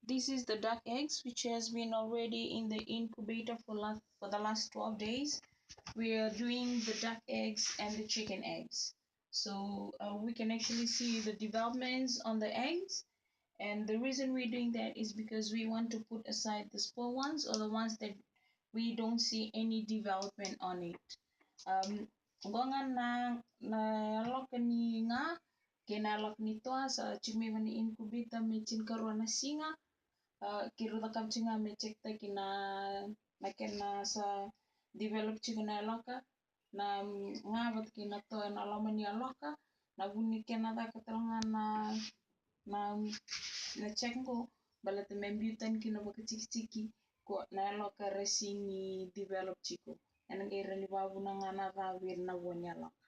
This is the duck eggs, which has been already in the incubator for the last 12 days. We are doing the duck eggs and the chicken eggs. So we can actually see the developments on the eggs. And the reason we're doing that is because we want to put aside the spoiled ones, or the ones that we don't see any development on it. Gonga na loka ni nga kena lok ni toa sa chimi mani incubator me chin karwa na singa kiruta kam chinga me chekta na kena sa develop chikuna loka na nga bat kina toa na lamani loka na buni kena da katalanga na chengo balata membutan kina baka chiki chiki ko na loka resini develop chiko. Enang era ni babu na nga na wir na wonya loka.